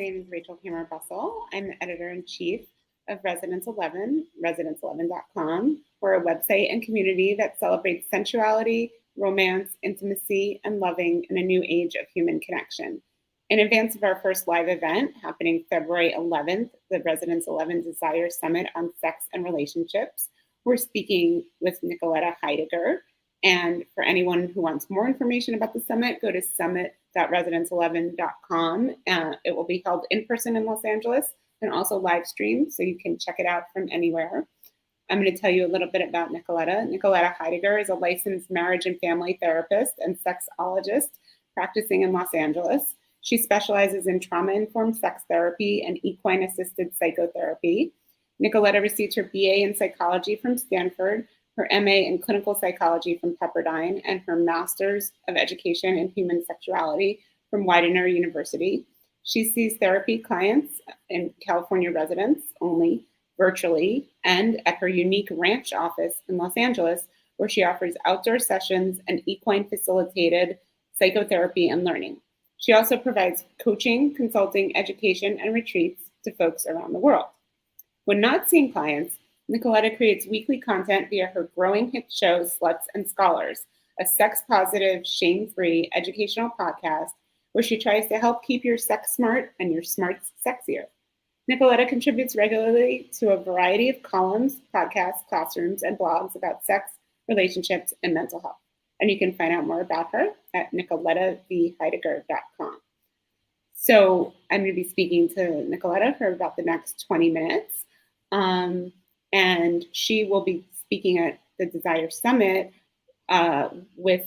name is Rachel Hammer-Bussell. I'm the editor-in-chief of Residence 11, residence11.com. We're a website and community that celebrates sensuality, romance, intimacy, and loving in a new age of human connection. In advance of our first live event happening February 11th, the Residence 11 Desire Summit on Sex and Relationships, we're speaking with Nicoletta Heidegger. And for anyone who wants more information about the summit, go to summit.residence11.com. It will be held in person in Los Angeles and also live streamed, so you can check it out from anywhere. I'm going to tell you a little bit about Nicoletta. Nicoletta Heidegger is a licensed marriage and family therapist and sexologist practicing in Los Angeles. She specializes in trauma-informed sex therapy and equine-assisted psychotherapy. Nicoletta received her BA in psychology from Stanford, her MA in clinical psychology from Pepperdine, and her Master's of Education in Human Sexuality from Widener University. She sees therapy clients in California residents only, virtually, and at her unique ranch office in Los Angeles, where she offers outdoor sessions and equine-facilitated psychotherapy and learning. She also provides coaching, consulting, education, and retreats to folks around the world. When not seeing clients, Nicoletta creates weekly content via her growing hit show, Sluts and Scholars, a sex-positive, shame-free educational podcast where she tries to help keep your sex smart and your smarts sexier. Nicoletta contributes regularly to a variety of columns, podcasts, classrooms, and blogs about sex, relationships, and mental health. And you can find out more about her at nicolettavheidegger.com. So I'm going to be speaking to Nicoletta for about the next 20 minutes. And she will be speaking at the Desire Summit with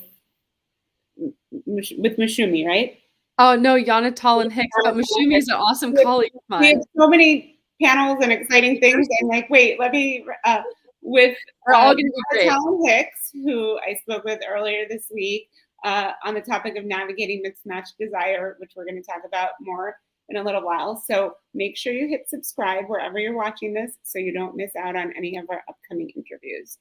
Mashumi, right? Oh, no, Yana Talon Hicks, but Mashumi is an awesome colleague of mine. We have so many panels and exciting things. I'm like, wait, let me, with Yana Talon Hicks, who I spoke with earlier this week on the topic of navigating mismatched desire, which we're going to talk about more in a little while. So make sure you hit subscribe wherever you're watching this so you don't miss out on any of our upcoming interviews.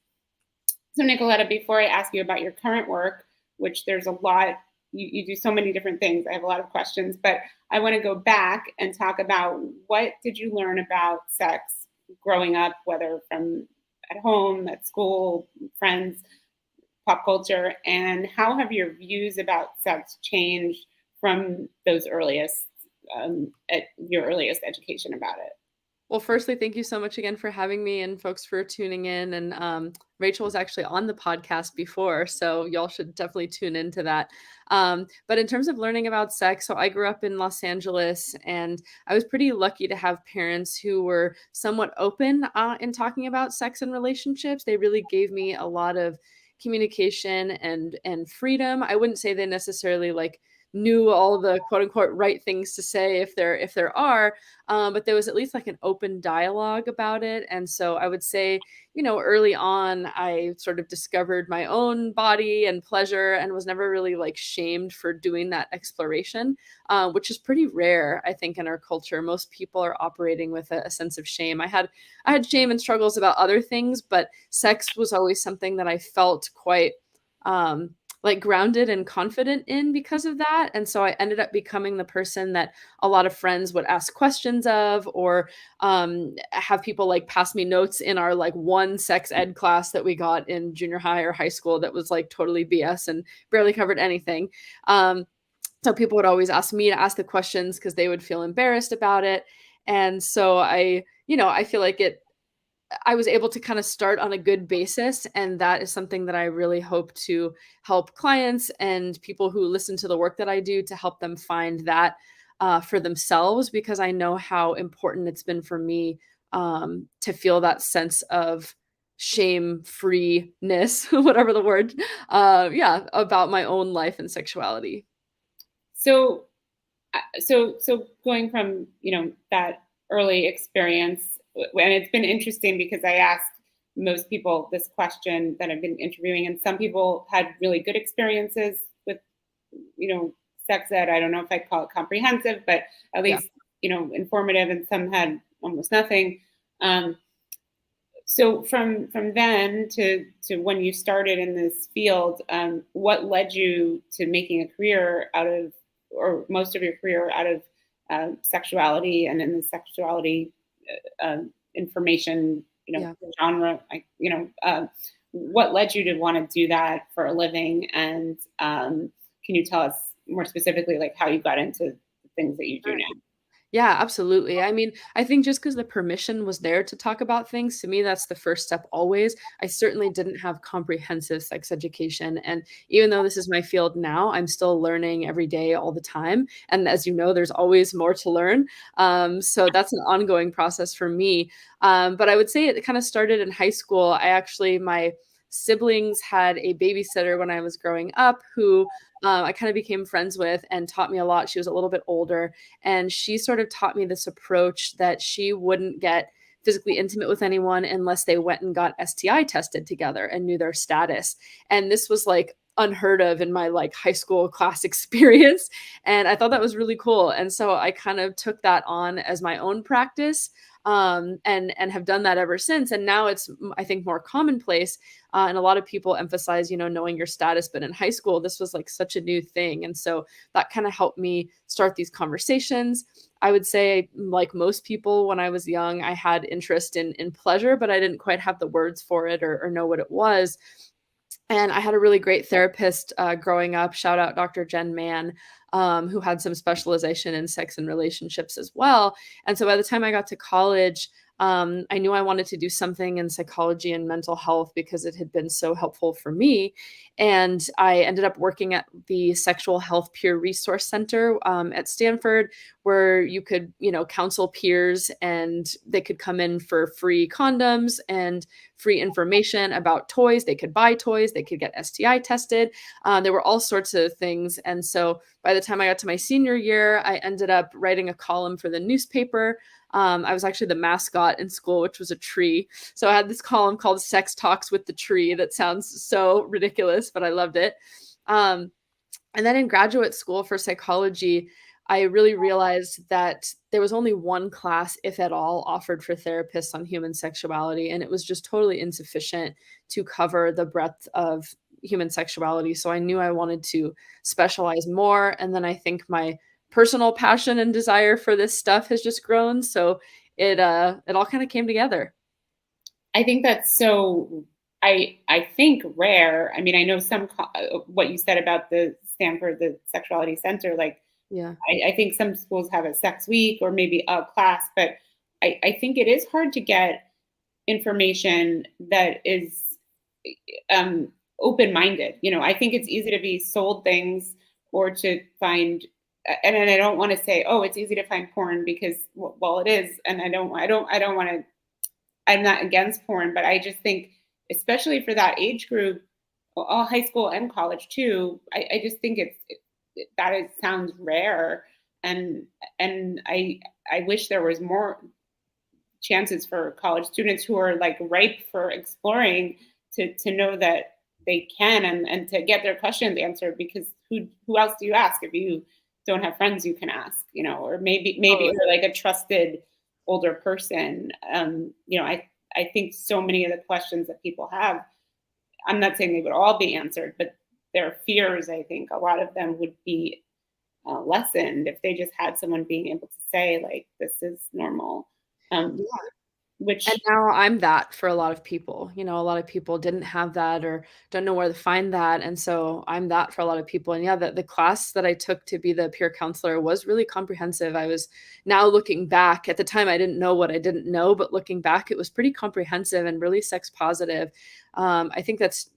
So Nicoletta, before I ask you about your current work, which there's a lot, you do so many different things. I have a lot of questions, but I want to go back and talk about what did you learn about sex growing up, whether from at home, at school, friends, pop culture, and how have your views about sex changed from those earliest at your earliest education about it? Well, firstly, thank you so much again for having me and folks for tuning in. And Rachel was actually on the podcast before, so y'all should definitely tune into that. But in terms of learning about sex, so I grew up in Los Angeles, and I was pretty lucky to have parents who were somewhat open in talking about sex and relationships. They really gave me a lot of communication and freedom. I wouldn't say they necessarily knew all the quote unquote right things to say if there are, but there was at least an open dialogue about it. And so I would say, early on, I sort of discovered my own body and pleasure and was never really shamed for doing that exploration, which is pretty rare, I think, in our culture. Most people are operating with a sense of shame. I had shame and struggles about other things, but sex was always something that I felt quite grounded and confident in because of that. And so I ended up becoming the person that a lot of friends would ask questions of, or have people pass me notes in our one sex ed class that we got in junior high or high school that was totally BS and barely covered anything. So people would always ask me to ask the questions because they would feel embarrassed about it. And so I feel like I was able to kind of start on a good basis. And that is something that I really hope to help clients and people who listen to the work that I do to help them find that for themselves, because I know how important it's been for me to feel that sense of shame-freeness, whatever the word, about my own life and sexuality. So going from, that early experience, and it's been interesting because I asked most people this question that I've been interviewing, and some people had really good experiences with, sex ed. I don't know if I'd call it comprehensive, but at least, informative, and some had almost nothing. So from then to when you started in this field, what led you to making a career out of, or most of your career out of sexuality and in the sexuality information, Yeah. genre. What led you to want to do that for a living? And can you tell us more specifically, like how you got into the things that you do now? Yeah, absolutely. I mean, I think just because the permission was there to talk about things, to me, that's the first step always. I certainly didn't have comprehensive sex education. And even though this is my field now, I'm still learning every day, all the time. And as you know, there's always more to learn. So that's an ongoing process for me. But I would say it kind of started in high school. My siblings had a babysitter when I was growing up who I kind of became friends with and taught me a lot. She was a little bit older, and she sort of taught me this approach that she wouldn't get physically intimate with anyone unless they went and got STI tested together and knew their status. And this was like unheard of in my like high school class experience. And I thought that was really cool. And so I kind of took that on as my own practice. And have done that ever since. And now it's, I think, more commonplace. And a lot of people emphasize, knowing your status. But in high school, this was like such a new thing. And so that kind of helped me start these conversations. I would say, like most people, when I was young, I had interest in pleasure, but I didn't quite have the words for it or know what it was. And I had a really great therapist growing up. Shout out Dr. Jen Mann, who had some specialization in sex and relationships as well. And so by the time I got to college, I knew I wanted to do something in psychology and mental health because it had been so helpful for me. And I ended up working at the Sexual Health Peer Resource Center at Stanford, where you could, counsel peers and they could come in for free condoms and free information about toys. They could buy toys, they could get STI tested. There were all sorts of things. And so by the time I got to my senior year, I ended up writing a column for the newspaper. I was actually the mascot in school, which was a tree. So I had this column called Sex Talks with the Tree that sounds so ridiculous, but I loved it. And then in graduate school for psychology, I really realized that there was only one class, if at all, offered for therapists on human sexuality. And it was just totally insufficient to cover the breadth of human sexuality. So I knew I wanted to specialize more. And then I think my personal passion and desire for this stuff has just grown. So it all kind of came together. I think that's so. I think rare. I mean, I know what you said about the Stanford, the Sexuality Center. Like, Yeah. I think some schools have a sex week or maybe a class, but I think it is hard to get information that is open-minded. I think it's easy to be sold things or to find, and I don't want to say, oh, it's easy to find porn because, well, it is, and I don't want to. I'm not against porn, but I just think, especially for that age group, all high school and college too, I just think it sounds rare, and I wish there was more chances for college students who are like ripe for exploring to know that they can and to get their questions answered, because who else do you ask if you don't have friends you can ask, or maybe Totally. you're like a trusted older person. I think so many of the questions that people have, I'm not saying they would all be answered, but their fears, I think a lot of them would be lessened if they just had someone being able to say, like, this is normal. Um, And which now I'm that for a lot of people. A lot of people didn't have that or don't know where to find that. And so I'm that for a lot of people. And yeah, the class that I took to be the peer counselor was really comprehensive. I was now looking back at the time, I didn't know what I didn't know, but looking back, it was pretty comprehensive and really sex positive. I think that's,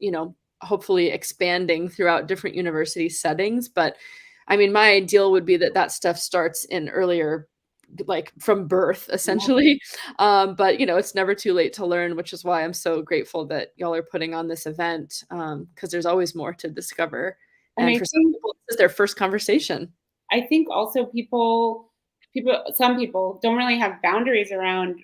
hopefully expanding throughout different university settings. But I mean, my ideal would be that stuff starts in earlier, like from birth essentially. But it's never too late to learn, which is why I'm so grateful that y'all are putting on this event, because there's always more to discover. and And I for some think people, this is their first conversation. also some people don't really have boundaries around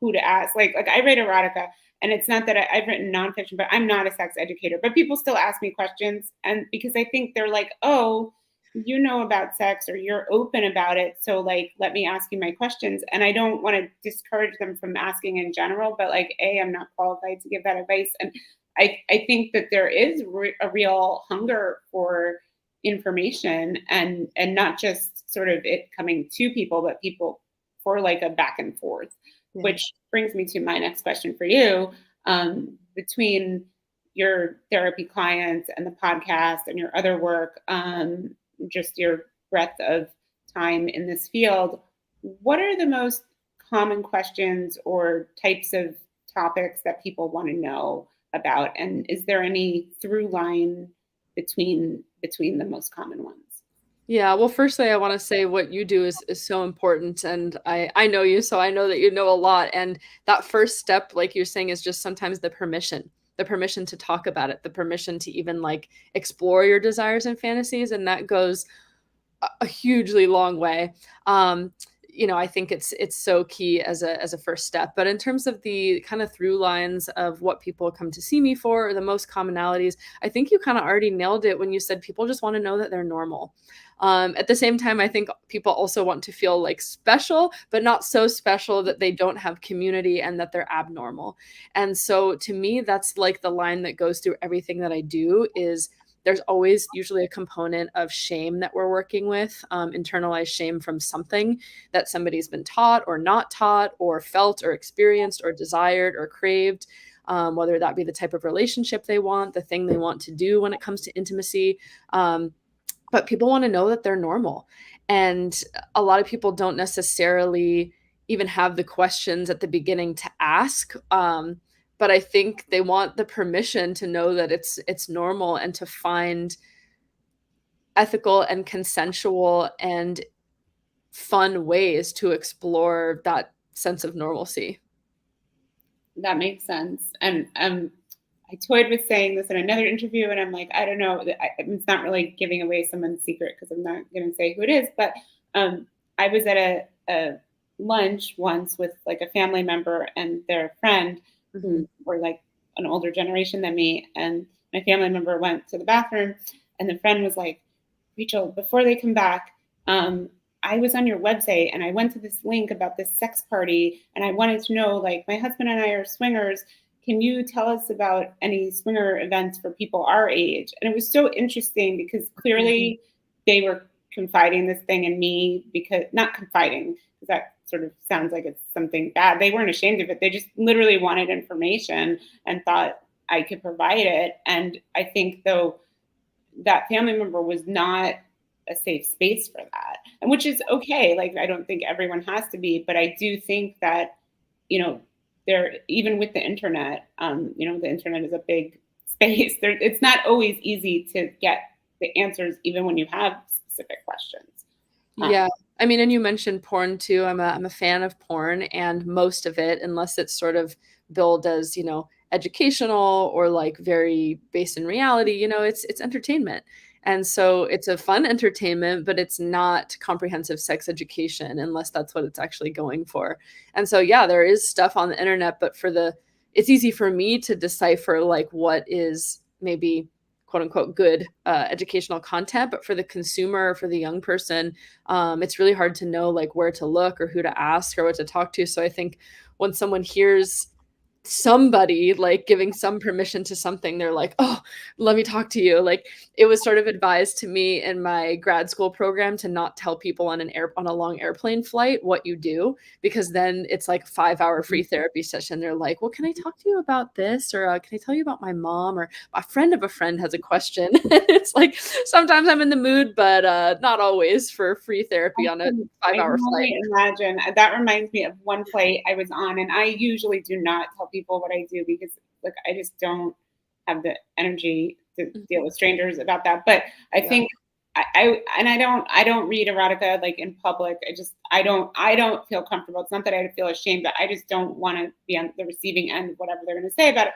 who to ask. Like I write erotica, and it's not that I've written nonfiction, but I'm not a sex educator. But people still ask me questions, and because I think they're like, oh, you know about sex or you're open about it, so like let me ask you my questions. And I don't want to discourage them from asking in general, but like, I'm not qualified to give that advice. And I think that there is a real hunger for information, and not just sort of it coming to people, but people for like a back and forth. Yeah. Which brings me to my next question for you. Between your therapy clients and the podcast and your other work, just your breadth of time in this field, what are the most common questions or types of topics that people want to know about? And is there any through line between the most common ones? Yeah, well, firstly, I want to say what you do is so important, and I know you, so I know that you know a lot. And that first step, like you're saying, is just sometimes the permission to talk about it, the permission to even like explore your desires and fantasies, and that goes a hugely long way. Um, I think it's so key as a first step. But in terms of the kind of through lines of what people come to see me for, or the most commonalities, I think you kind of already nailed it when you said people just want to know that they're normal. At the same time, I think people also want to feel like special, but not so special that they don't have community and that they're abnormal. And so to me, that's like the line that goes through everything that I do is there's always usually a component of shame that we're working with, internalized shame from something that somebody's been taught or not taught or felt or experienced or desired or craved, whether that be the type of relationship they want, the thing they want to do when it comes to intimacy. But people want to know that they're normal. And a lot of people don't necessarily even have the questions at the beginning to ask. But I think they want the permission to know that it's normal and to find ethical and consensual and fun ways to explore that sense of normalcy. That makes sense. And I toyed with saying this in another interview, and I'm like, I don't know. It's not really giving away someone's secret because I'm not going to say who it is. But I was at a lunch once with like a family member and their friend who were like an older generation than me. And my family member went to the bathroom, and the friend was like, Rachel, before they come back, I was on your website and I went to this link about this sex party, and I wanted to know, like, my husband and I are swingers. Can you tell us about any swinger events for people our age? And it was so interesting because clearly they were confiding this thing in me, because not confiding, because that sort of sounds like it's something bad. They weren't ashamed of it. They just literally wanted information and thought I could provide it. And I think, though, that family member was not a safe space for that, and which is okay. Like, I don't think everyone has to be, but I do think that, there, even with the internet, the internet is a big space. There, it's not always easy to get the answers, even when you have specific questions. Yeah. I mean, and you mentioned porn too. I'm a fan of porn, and most of it, unless it's sort of billed as, educational or like very based in reality, it's entertainment. And so it's a fun entertainment, but it's not comprehensive sex education unless that's what it's actually going for. And so yeah, there is stuff on the internet, but it's easy for me to decipher like what is maybe quote unquote good educational content, but for the consumer, for the young person, it's really hard to know like where to look or who to ask or what to talk to. So I think when someone hears somebody like giving some permission to something, they're like, oh, let me talk to you. Like, it was sort of advised to me in my grad school program to not tell people on a long airplane flight what you do, because then it's like a 5-hour free therapy session. They're like, well, can I talk to you about this, or can I tell you about my mom, or a friend of a friend has a question. It's like sometimes I'm in the mood, but not always for free therapy on a 5-hour can flight. only imagine. That reminds me of one flight I was on, and I usually do not tell people what I do because, like, I just don't have the energy to deal with strangers about that. But I think I don't read erotica like in public. I don't feel comfortable. It's not that I feel ashamed, but I just don't want to be on the receiving end of whatever they're going to say about it.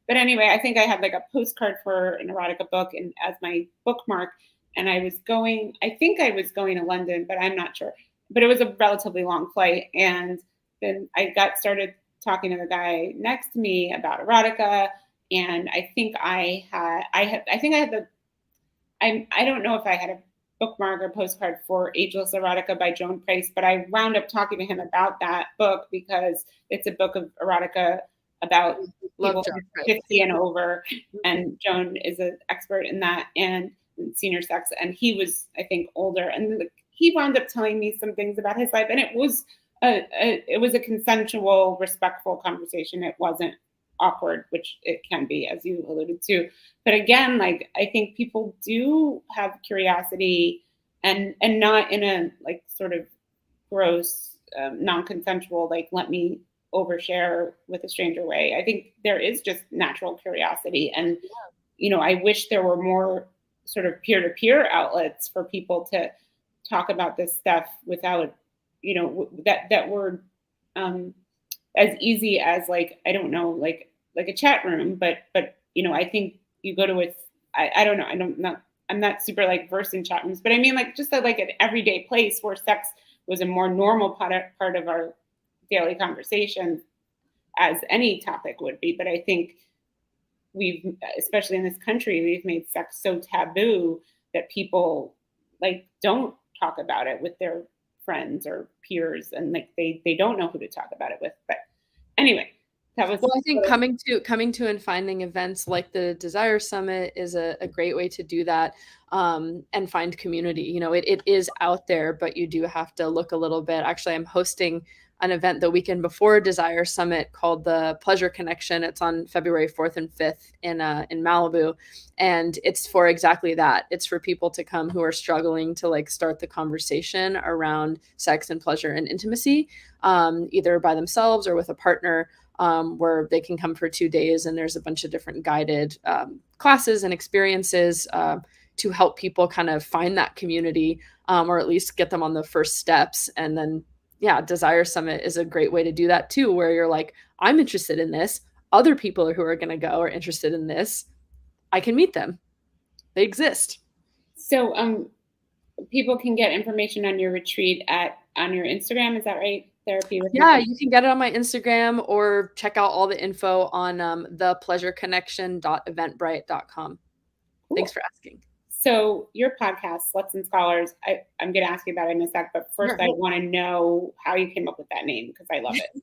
But anyway, I think I had like a postcard for an erotica book and as my bookmark. And I think I was going to London, but I'm not sure. But it was a relatively long flight. And then I got started talking to the guy next to me about erotica. And I think I don't know if I had a bookmark or postcard for Ageless Erotica by Joan Price, but I wound up talking to him about that book because it's a book of erotica about people 50 and over, and Joan is an expert in that. And senior sex, and he was, I think, older, and he wound up telling me some things about his life, and it was a consensual, respectful conversation. It wasn't awkward, which it can be, as you alluded to. But again, like, I think people do have curiosity, and not in a like sort of gross, non-consensual, like, let me overshare with a stranger way. I think there is just natural curiosity, and I wish there were more sort of peer-to-peer outlets for people to talk about this stuff without, that were as easy as, like, I don't know, like a chat room, but I think you go to I don't know, I'm not super like versed in chat rooms, but I mean, like, just like an everyday place where sex was a more normal part of our daily conversation, as any topic would be. But I think we've, especially in this country, we've made sex so taboo that people like don't talk about it with their friends or peers, and like they don't know who to talk about it with. But anyway, that was Well, I think coming to and finding events like the Desire Summit is a great way to do that, and find community. It is out there, but you do have to look a little bit. Actually, I'm hosting an event the weekend before Desire Summit called the Pleasure Connection. It's on February 4th and 5th in Malibu, and it's for exactly that. It's for people to come who are struggling to like start the conversation around sex and pleasure and intimacy, either by themselves or with a partner. Where they can come for 2 days, and there's a bunch of different guided classes and experiences to help people kind of find that community, or at least get them on the first steps. And then, yeah, Desire Summit is a great way to do that too, where you're like, I'm interested in this. Other people who are going to go are interested in this. I can meet them. They exist. So people can get information on your retreat on your Instagram, is that right? Therapy with Yeah, you can get it on my Instagram or check out all the info on thepleasureconnection.eventbrite.com. Cool. Thanks for asking. So your podcast, Sluts and Scholars, I'm going to ask you about it in a sec, but first I want to know how you came up with that name, because I love it.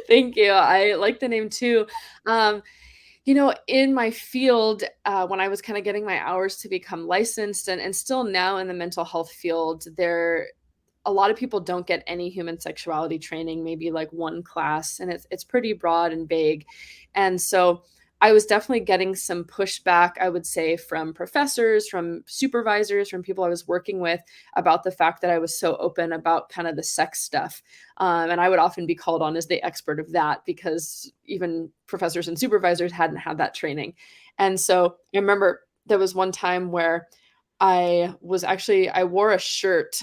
Thank you. I like the name too. In my field, when I was kind of getting my hours to become licensed, and still now in the mental health field, a lot of people don't get any human sexuality training, maybe like one class, and it's pretty broad and vague. And so I was definitely getting some pushback, I would say, from professors, from supervisors, from people I was working with, about the fact that I was so open about kind of the sex stuff. And I would often be called on as the expert of that, because even professors and supervisors hadn't had that training. And so I remember there was one time where I wore a shirt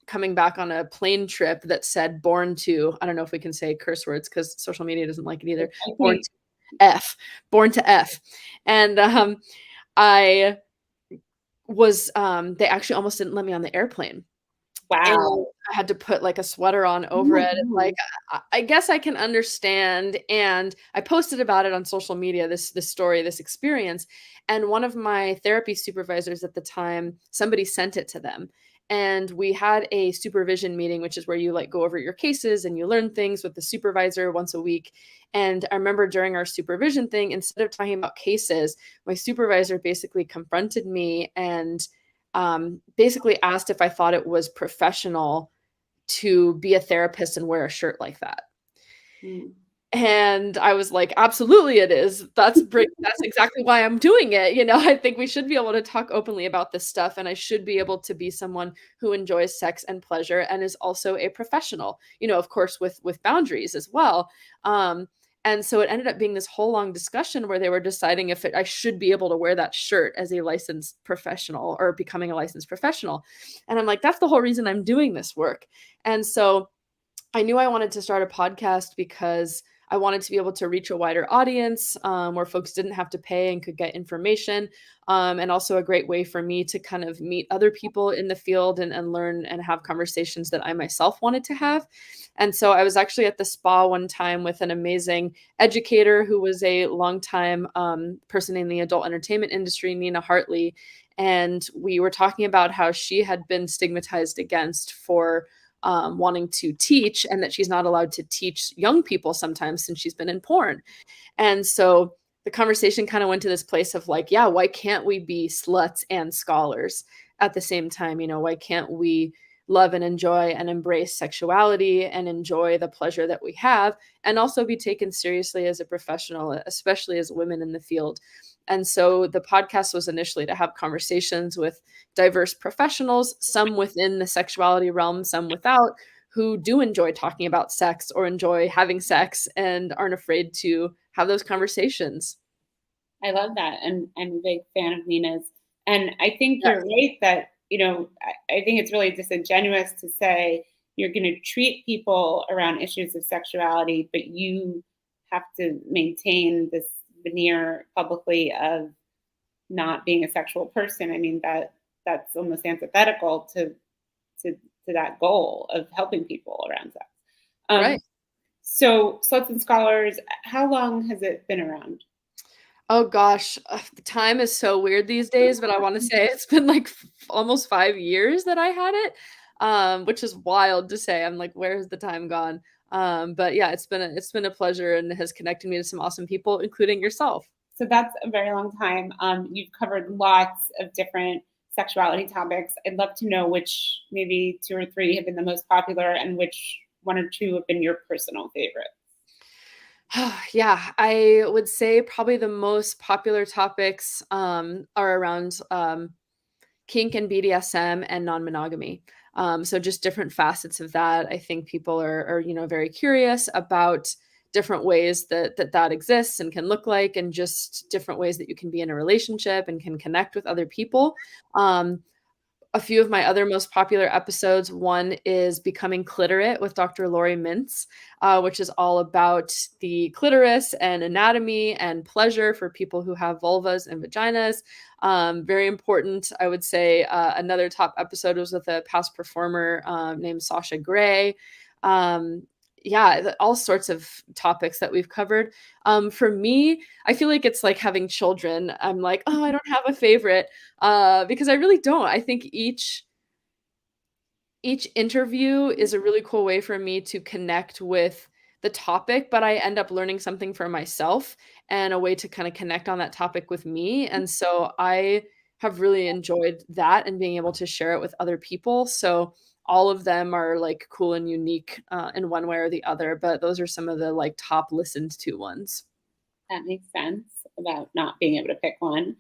coming back on a plane trip that said "born to." I don't know if we can say curse words because social media doesn't like it either. Born to F. And I was they actually almost didn't let me on the airplane. Wow. And I had to put like a sweater on over it. And like, I guess I can understand. And I posted about it on social media, this story, this experience. And one of my therapy supervisors at the time, somebody sent it to them. And we had a supervision meeting, which is where you like go over your cases and you learn things with the supervisor once a week. And I remember during our supervision thing, instead of talking about cases, my supervisor basically confronted me and basically asked if I thought it was professional to be a therapist and wear a shirt like that. And I was like, absolutely it is. That's exactly why I'm doing it. I think we should be able to talk openly about this stuff, and I should be able to be someone who enjoys sex and pleasure and is also a professional, of course, with boundaries as well. And so it ended up being this whole long discussion where they were deciding if I should be able to wear that shirt as a licensed professional or becoming a licensed professional. And I'm like, that's the whole reason I'm doing this work. And so I knew I wanted to start a podcast because I wanted to be able to reach a wider audience, where folks didn't have to pay and could get information, and also a great way for me to kind of meet other people in the field and learn and have conversations that I myself wanted to have. And so I was actually at the spa one time with an amazing educator who was a longtime person in the adult entertainment industry, Nina Hartley. And we were talking about how she had been stigmatized against for wanting to teach, and that she's not allowed to teach young people sometimes since she's been in porn. And so the conversation kind of went to this place of like, yeah, why can't we be sluts and scholars at the same time? You know, why can't we love and enjoy and embrace sexuality and enjoy the pleasure that we have and also be taken seriously as a professional, especially as women in the field? And so the podcast was initially to have conversations with diverse professionals, some within the sexuality realm, some without, who do enjoy talking about sex or enjoy having sex and aren't afraid to have those conversations. I love that. And I'm a big fan of Nina's. And I think Yes. you're right that, I think it's really disingenuous to say you're going to treat people around issues of sexuality, but you have to maintain this veneer publicly of not being a sexual person. I mean, that's almost antithetical to, to that goal of helping people around sex. Right. So Sluts and Scholars, how long has it been around? Oh gosh, the time is so weird these days, but I want to say it's been like almost 5 years that I had it, which is wild to say. I'm like, where's the time gone? But yeah, it's been a pleasure and has connected me to some awesome people, including yourself. So that's a very long time. You've covered lots of different sexuality topics. I'd love to know which maybe two or three have been the most popular and which one or two have been your personal favorite. Yeah, I would say probably the most popular topics are around kink and BDSM and non-monogamy. So just different facets of that. I think people are very curious about different ways that exists and can look like, and just different ways that you can be in a relationship and can connect with other people. A few of my other most popular episodes. One is Becoming Clitorate with Dr. Lori Mintz, which is all about the clitoris and anatomy and pleasure for people who have vulvas and vaginas. Very important, I would say. Another top episode was with a past performer named Sasha Gray. Um, yeah, all sorts of topics that we've covered. For me, I feel like it's like having children. I'm like, oh, I don't have a favorite, because I really don't. I think each interview is a really cool way for me to connect with the topic, but I end up learning something for myself and a way to kind of connect on that topic with me. And so I have really enjoyed that and being able to share it with other people. So all of them are like cool and unique in one way or the other, but those are some of the like top listened to ones. That makes sense about not being able to pick one.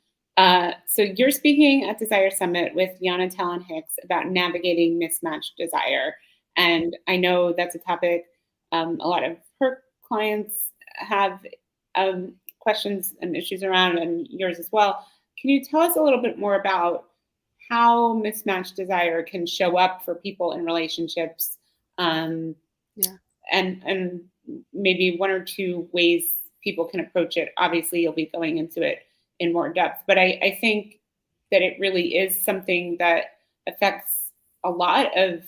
So you're speaking at Desire Summit with Yana Talon Hicks about navigating mismatched desire. And I know that's a topic a lot of her clients have questions and issues around, and yours as well. Can you tell us a little bit more about how mismatched desire can show up for people in relationships, um, Yeah. and maybe one or two ways people can approach it? Obviously, you'll be going into it in more depth, but I think that it really is something that affects a lot of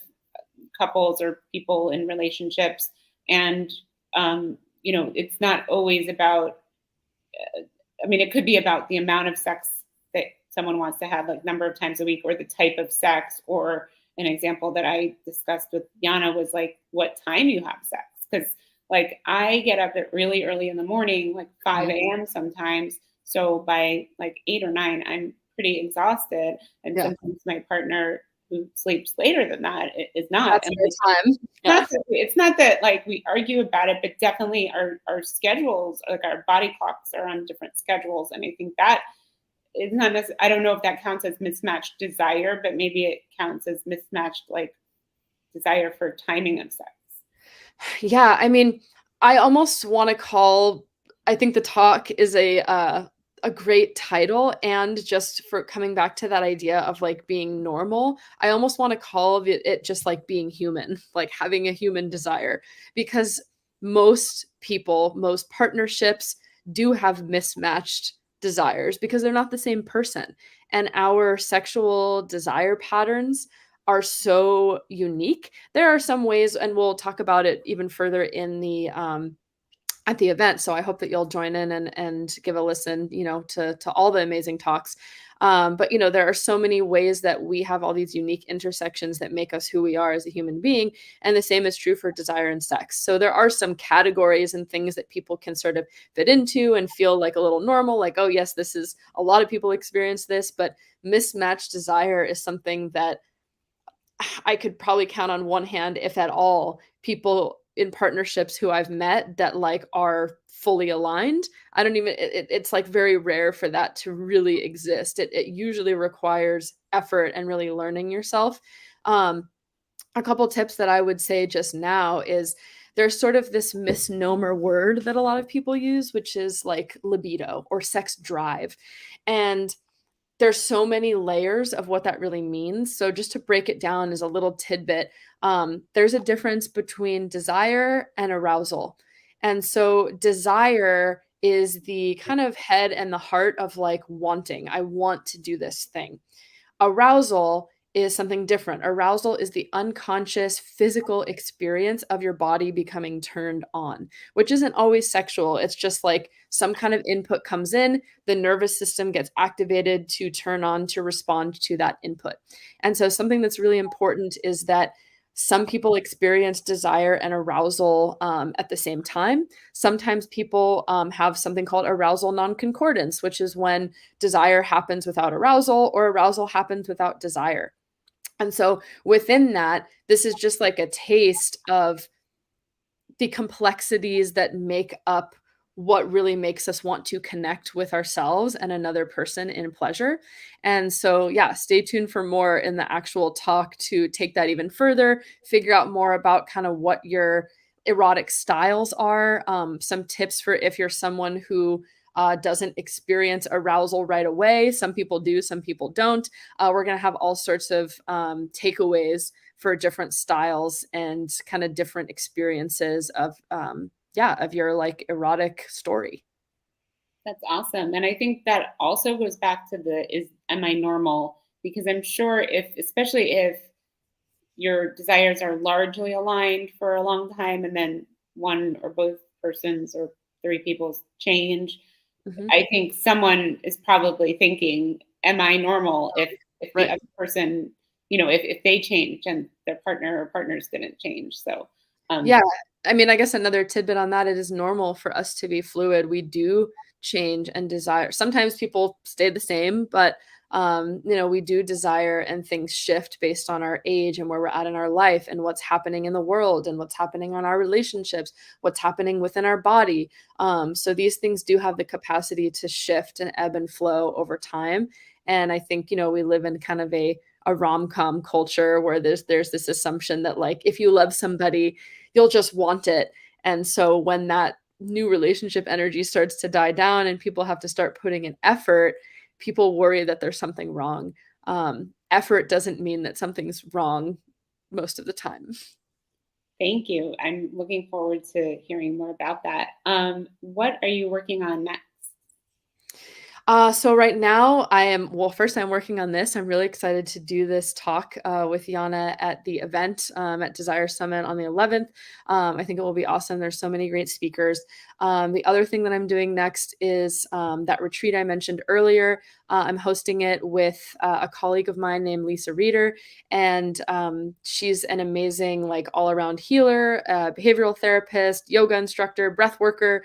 couples or people in relationships. And, it's not always about, I mean, it could be about the amount of sex that someone wants to have, like number of times a week, or the type of sex, or an example that I discussed with Yana was like what time you have sex. Because like I get up at really early in the morning, like 5 Mhm. a.m. sometimes. So by like 8 or 9, I'm pretty exhausted. And Yeah. sometimes my partner who sleeps later than that is not. That's And their like, time. Yeah. it's not that like we argue about it, but definitely our schedules, like our body clocks are on different schedules. And I think that is not necessarily, I don't know if that counts as mismatched desire, but maybe it counts as mismatched like desire for timing of sex. Yeah, I mean, I almost wanna call I think the talk is a great title, and just for coming back to that idea of, like, being normal, I almost wanna call it just, like, being human, like, having a human desire, because most people, most partnerships do have mismatched desires because they're not the same person, and our sexual desire patterns are so unique. There are some ways, and we'll talk about it even further in the at the event. So I hope that you'll join in and give a listen, to all the amazing talks. But there are so many ways that we have all these unique intersections that make us who we are as a human being, and the same is true for desire and sex. So there are some categories and things that people can sort of fit into and feel like a little normal, like, oh yes, this is a lot of people experience this, but mismatched desire is something that I could probably count on one hand, if at all, people in partnerships who I've met that like are fully aligned. I don't even it's like very rare for that to really exist. It usually requires effort and really learning yourself. Um, a couple tips that I would say just now is there's sort of this misnomer word that a lot of people use, which is like libido or sex drive. And there's so many layers of what that really means. So just to break it down as a little tidbit, there's a difference between desire and arousal. And so desire is the kind of head and the heart of like wanting. I want to do this thing. Arousal is something different. Arousal is the unconscious physical experience of your body becoming turned on, which isn't always sexual. It's just like some kind of input comes in, the nervous system gets activated to turn on to respond to that input. And so, something that's really important is that some people experience desire and arousal at the same time. Sometimes people have something called arousal non-concordance, which is when desire happens without arousal or arousal happens without desire. And so within that, this is just like a taste of the complexities that make up what really makes us want to connect with ourselves and another person in pleasure. And so, yeah, stay tuned for more in the actual talk to take that even further, figure out more about kind of what your erotic styles are, some tips for if you're someone who doesn't experience arousal right away. Some people do, some people don't. We're going to have all sorts of takeaways for different styles and kind of different experiences of of your like erotic story. That's awesome. And I think that also goes back to the is am I normal? Because I'm sure if especially if your desires are largely aligned for a long time and then one or both persons or three people's change, Hmm. I think someone is probably thinking, am I normal if the Right. other person, if they change and their partner or partners didn't change. So Yeah. I mean, I guess another tidbit on that, it is normal for us to be fluid. We do change and desire. Sometimes people stay the same, but we do desire and things shift based on our age and where we're at in our life and what's happening in the world and what's happening on our relationships, what's happening within our body. So these things do have the capacity to shift and ebb and flow over time. And I think, we live in kind of a rom-com culture where there's this assumption that like if you love somebody you'll just want it. And so when that new relationship energy starts to die down and people have to start putting in effort, people worry that there's something wrong. Effort doesn't mean that something's wrong most of the time. thank you. I'm looking forward to hearing more about that. What are you working on next? So right now well, first I'm working on this. I'm really excited to do this talk with Yana at the event at Desire Summit on the 11th. I think it will be awesome. There's so many great speakers. The other thing that I'm doing next is that retreat I mentioned earlier. I'm hosting it with a colleague of mine named Lisa Reeder, and she's an amazing like all-around healer, behavioral therapist, yoga instructor, breath worker.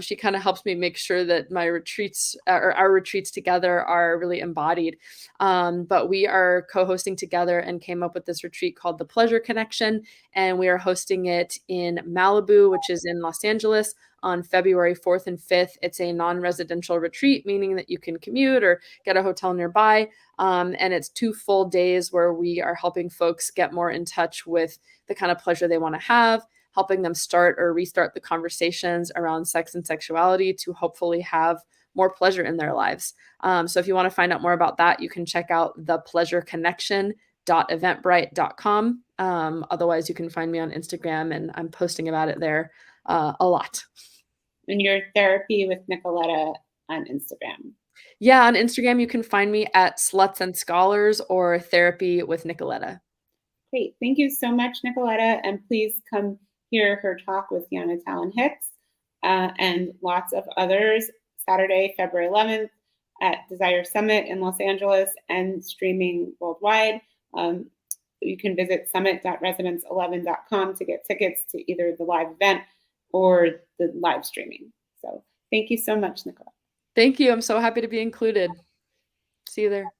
She kind of helps me make sure that my retreats or our retreats together are really embodied. But we are co-hosting together and came up with this retreat called the Pleasure Connection, and we are hosting it in Malibu, which is in Los Angeles, on February 4th and 5th. It's a non-residential retreat, meaning that you can commute or get a hotel nearby. And it's 2 full days where we are helping folks get more in touch with the kind of pleasure they want to have, helping them start or restart the conversations around sex and sexuality to hopefully have more pleasure in their lives. So if you want to find out more about that, you can check out thepleasureconnection.eventbrite.com. Otherwise, you can find me on Instagram, and I'm posting about it there a lot. And your therapy with Nicoletta on Instagram. Yeah, on Instagram, you can find me at Sluts and Scholars or Therapy with Nicoletta. Great. Thank you so much, Nicoletta. And please come hear her talk with Yana Talon Hicks. and lots of others. Saturday, February 11th at Desire Summit in Los Angeles and streaming worldwide. You can visit summit.resonance11.com to get tickets to either the live event or the live streaming. So thank you so much, Nicoletta. Thank you. I'm so happy to be included. See you there.